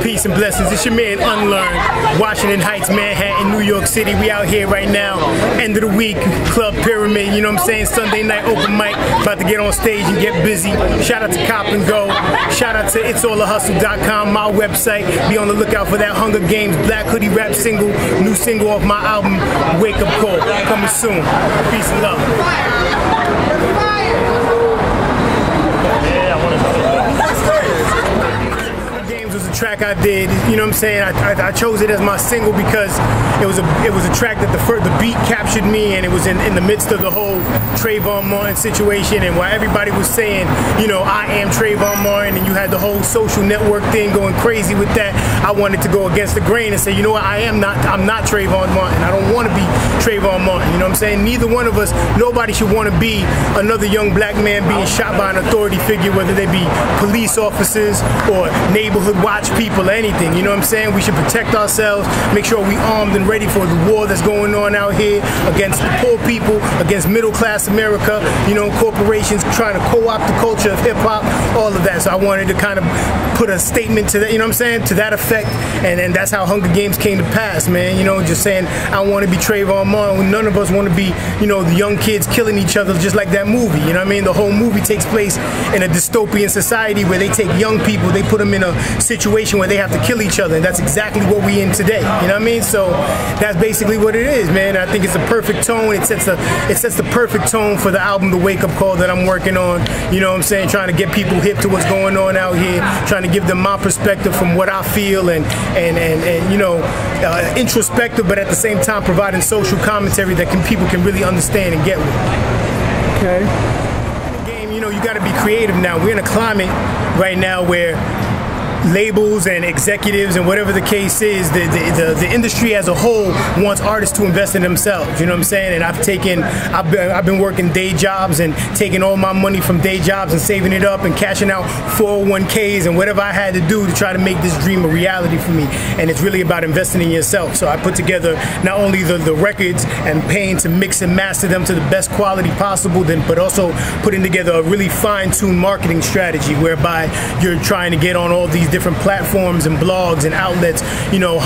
Peace and blessings. It's your man UnLearn, Washington Heights, Manhattan, New York City. We out here right now, end of the week, Club Pyramid, you know what I'm saying? Sunday night open mic, about to get on stage and get busy. Shout out to Cop and Go. Shout out to itsallahustle.com, my website. Be on the lookout for that Hunger Games Black Hoodie rap single, new single off my album, Wake Up Call, coming soon. Peace and love. Track I did, you know what I'm saying? I chose it as my single because it was a track that the beat captured me, and it was in the midst of the whole Trayvon Martin situation, and while everybody was saying, you know, I am Trayvon Martin, and you had the whole social network thing going crazy with that, I wanted to go against the grain and say, you know what, I'm not Trayvon Martin. I don't want to be Trayvon Martin, you know what I'm saying? Neither one of us, nobody should want to be another young black man being shot by an authority figure, whether they be police officers or neighborhood watch people or anything, you know what I'm saying? We should protect ourselves, make sure we armed and ready for the war that's going on out here against the poor people, against middle class America, you know, corporations trying to co-opt the culture of hip hop, all of that. So I wanted to kind of put a statement to that, you know what I'm saying, to that effect, and that's how Hunger Games came to pass, man. You know, just saying I want to be Trayvon Martin. None of us want to be, you know, the young kids killing each other just like that movie, you know what I mean? The whole movie takes place in a dystopian society where they take young people, they put them in a situation where they have to kill each other, and that's exactly what we in today, you know what I mean? So that's basically what it is, man. I think it's a perfect tone. It sets the perfect tone for the album, The Wake Up Call, that I'm working on, you know what I'm saying? Trying to get people hip to what's going on out here, trying to give them my perspective from what I feel, and you know, introspective, but at the same time providing social commentary that people can really understand and get with. Okay. In the game, you know, you got to be creative now. We're in a climate right now where labels and executives and whatever the case is, the industry as a whole wants artists to invest in themselves, you know what I'm saying? And I've been working day jobs and taking all my money from day jobs and saving it up and cashing out 401ks and whatever I had to do to try to make this dream a reality for me. And it's really about investing in yourself. So I put together not only the records and paying to mix and master them to the best quality possible, but also putting together a really fine-tuned marketing strategy whereby you're trying to get on all these different platforms and blogs and outlets, you know,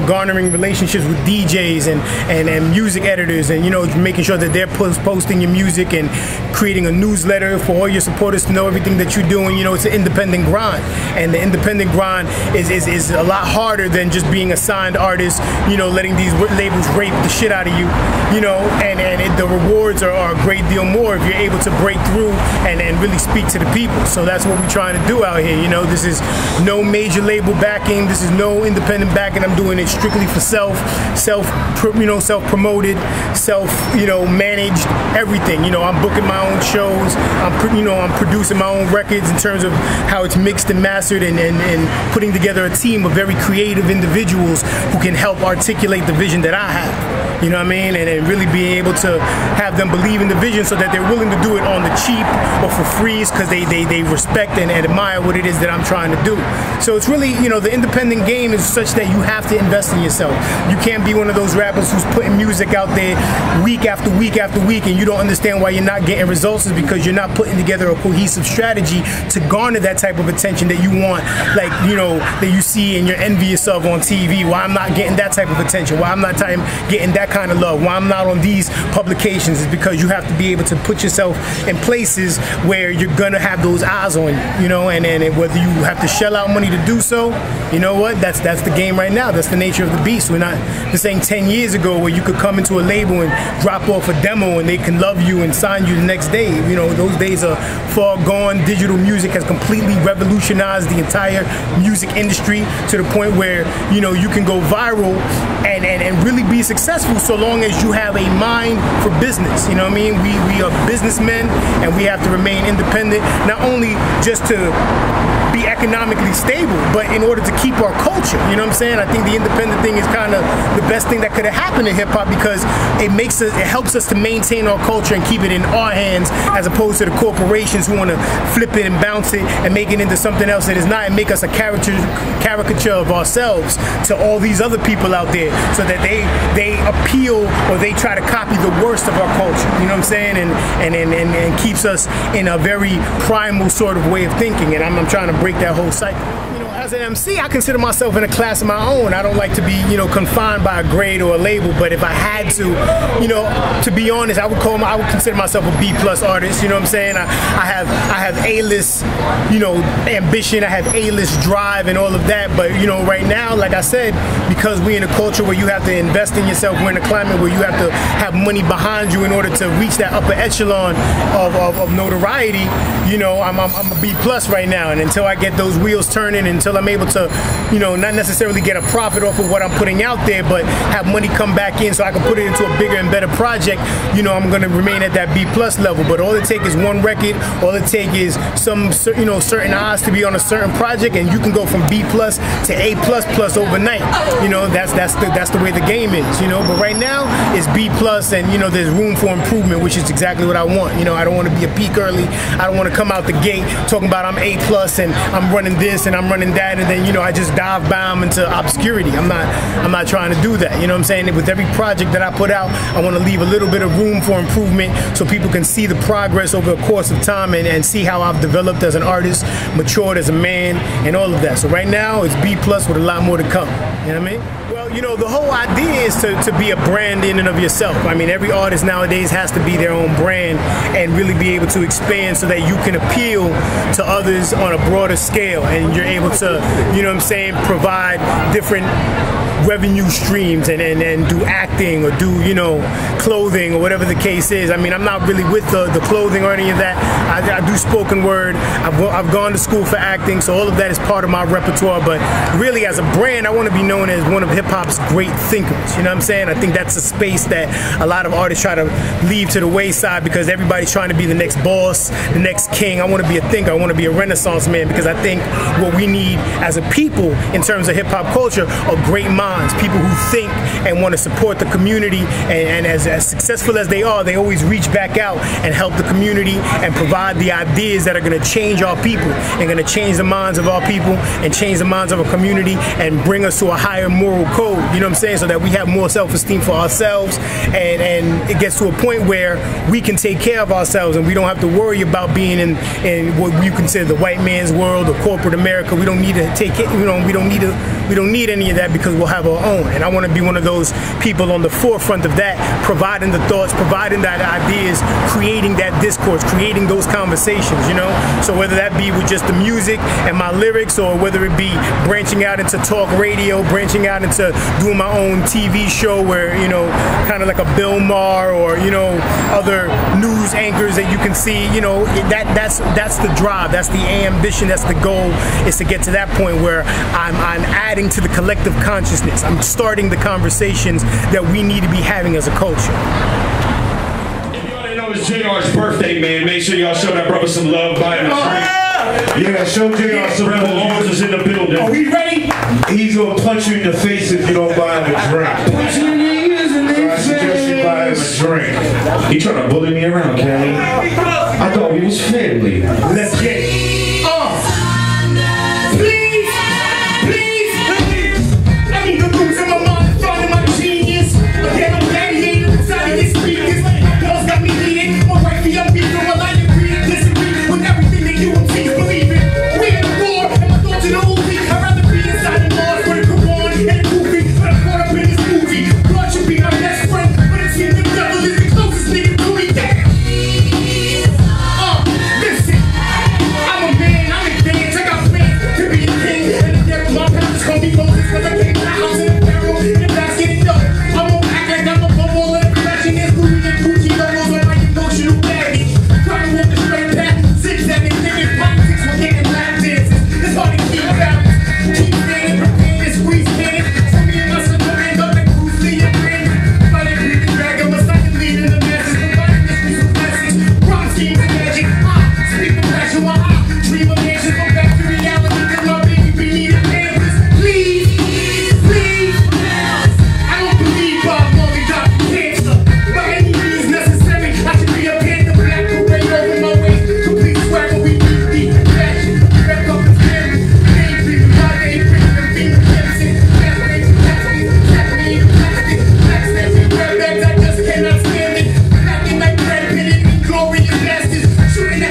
garnering relationships with DJs and music editors, and, you know, making sure that they're posting your music and creating a newsletter for all your supporters to know everything that you're doing. You know, it's an independent grind, and the independent grind is a lot harder than just being a signed artist, you know, letting these labels rape the shit out of you, you know, and the rewards are a great deal more if you're able to break through and really speak to the people. So that's what we're trying to do out here. You know, this is no major label backing. This is no independent backing. I'm doing it strictly for self-promoted, managed, everything. You know, I'm booking my own shows. I'm producing my own records in terms of how it's mixed and mastered, and putting together a team of very creative individuals who can help articulate the vision that I have. You know what I mean? And really being able to have them believe in the vision so that they're willing to do it on the cheap or for free because they respect and admire what it is that I'm trying to do. So it's really, you know, the independent game is such that you have to invest in yourself. You can't be one of those rappers who's putting music out there week after week after week and you don't understand why you're not getting results, is because you're not putting together a cohesive strategy to garner that type of attention that you want, like, you know, that you see and you're envious of on TV. Why I'm not getting that type of attention, why I'm not getting that kind of love, why I'm not on these publications, is because you have to be able to put yourself in places where you're gonna have those eyes on you, you know, and whether you have to shell out money to do so, you know what, that's the game right now. That's the nature of the beast. We're not, this ain't 10 years ago where you could come into a label and drop off a demo and they can love you and sign you the next day. You know, those days are far gone. Digital music has completely revolutionized the entire music industry to the point where, you know, you can go viral and really be successful so long as you have a mind for business. You know what I mean? We are businessmen and we have to remain independent, not only just to be economically stable, but in order to keep our culture. You know what I'm saying? I think the independent thing is kind of the best thing that could have happened in hip hop, because it helps us to maintain our culture and keep it in our hands, as opposed to the corporations who want to flip it and bounce it and make it into something else that is not, and make us a caricature of ourselves to all these other people out there, so that they appeal or they try to copy the worst of our culture. You know what I'm saying? And keeps us in a very primal sort of way of thinking. And I'm trying to break that whole cycle. You know, as an MC, I consider myself in a class of my own. I don't like to be, you know, confined by a grade or a label. But if I had to, you know, to be honest, I would consider myself a B+ artist. You know what I'm saying? I have A-list, you know, ambition. I have A-list drive and all of that. But you know, right now, like I said, because we're in a culture where you have to invest in yourself, we're in a climate where you have to have money behind you in order to reach that upper echelon of notoriety. You know, I'm a B+ right now, and until I get those wheels turning, until I'm able to, you know, not necessarily get a profit off of what I'm putting out there, but have money come back in so I can put it into a bigger and better project, you know, I'm going to remain at that B+ level. But all it takes is one record, all it takes is some, you know, certain eyes to be on a certain project, and you can go from B+ to A++ overnight. You know, that's the way the game is, you know. But right now it's B+, and you know, there's room for improvement, which is exactly what I want. You know, I don't want to be a peak early. I don't want to come out the gate talking about I'm A+ and I'm running this and I'm running that, and then, you know, I just dive bomb into obscurity. I'm not trying to do that. You know what I'm saying? With every project that I put out, I want to leave a little bit of room for improvement so people can see the progress over the course of time and see how I've developed as an artist, matured as a man, and all of that. So right now it's B+ with a lot more to come. You know what I mean? Well, you know, the whole idea is to be a brand in and of yourself. I mean, every artist nowadays has to be their own brand and really be able to expand so that you can appeal to others on a broader scale, and you're able to, you know what I'm saying, provide different revenue streams and do acting or do, you know, clothing or whatever the case is. I mean, I'm not really with the clothing or any of that. I do spoken word. I've gone to school for acting, so all of that is part of my repertoire. But really, as a brand, I want to be known as one of hip-hop's great thinkers. You know what I'm saying? I think that's a space that a lot of artists try to leave to the wayside because everybody's trying to be the next boss, the next king. I want to be a thinker. I want to be a Renaissance man, because I think what we need as a people in terms of hip-hop culture are great minds, people who think and want to support the community, and as successful as they are, they always reach back out and help the community and provide the ideas that are going to change our people and going to change the minds of our people and change the minds of our community and bring us to a higher moral code, you know what I'm saying, so that we have more self-esteem for ourselves, and it gets to a point where we can take care of ourselves and we don't have to worry about being in what you consider the white man's world or corporate America. We don't need to take it, you know, we don't need any of that, because we'll have our own. And I want to be one of those people on the forefront of that, providing the thoughts, providing that ideas, creating that discourse, creating those conversations, you know. So whether that be with just the music and my lyrics, or whether it be branching out into talk radio, branching out into doing my own TV show where, you know, kind of like a Bill Maher or, you know, other news anchors that you can see, you know, that's the drive, that's the ambition, that's the goal, is to get to that point where I'm adding to the collective consciousness. I'm starting the conversations that we need to be having as a culture. If y'all didn't know it's JR's birthday, man, make sure y'all show that brother some love, buy him a drink. Yeah, show JR some love. Arms is in the building. Are we ready? He's gonna punch you in the face if you don't buy him a drink. So I suggest you buy him a drink. He trying to bully me around, Kelly. I thought we was family. Let's get it. Shooting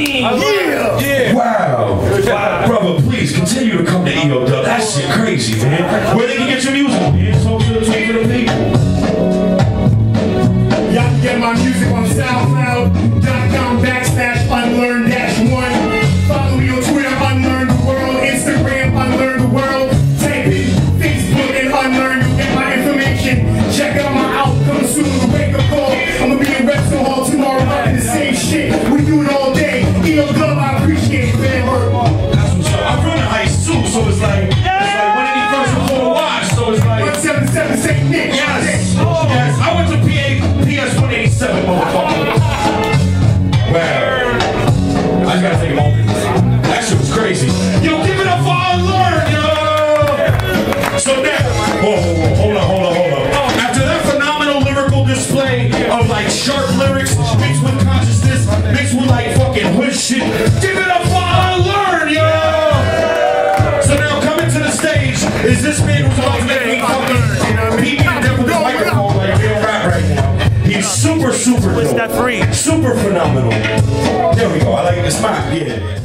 Yeah. Wow. Brother, please continue to come to EO Dub. That shit crazy, man. Where they can get your music, man? Talk to the people. Y'all can get my music on SoundCloud.com/unlearn-1. Follow me on Twitter, Unlearn the World, Instagram, Unlearn the World. Type in Facebook and Unlearn, you'll get my information. Check out my outcome soon, the wake up call. I'm gonna be in Richardson Hall tomorrow, rocking the same shit. We do it all day. EO Dub, I appreciate it, man. That's what's up. I'm running ice too, so it's like when any first before the watch, so it's like 177 St. Nick. Yes. Yes. I went to PS 187, motherfucker. Wow. I just gotta take a moment. That shit was crazy. Yo, give it up for UnLearn, yo! So now, hold on. After that phenomenal lyrical display of like sharp lyrics mixed with consciousness, mixed with like fucking hood shit, give it up for UnLearn, yo! So now coming to the stage is this man who's about to make me fucking beat me to death with his microphone like we don't rap right now. He's super dope. Super phenomenal. There we go. I like the spot. Yeah.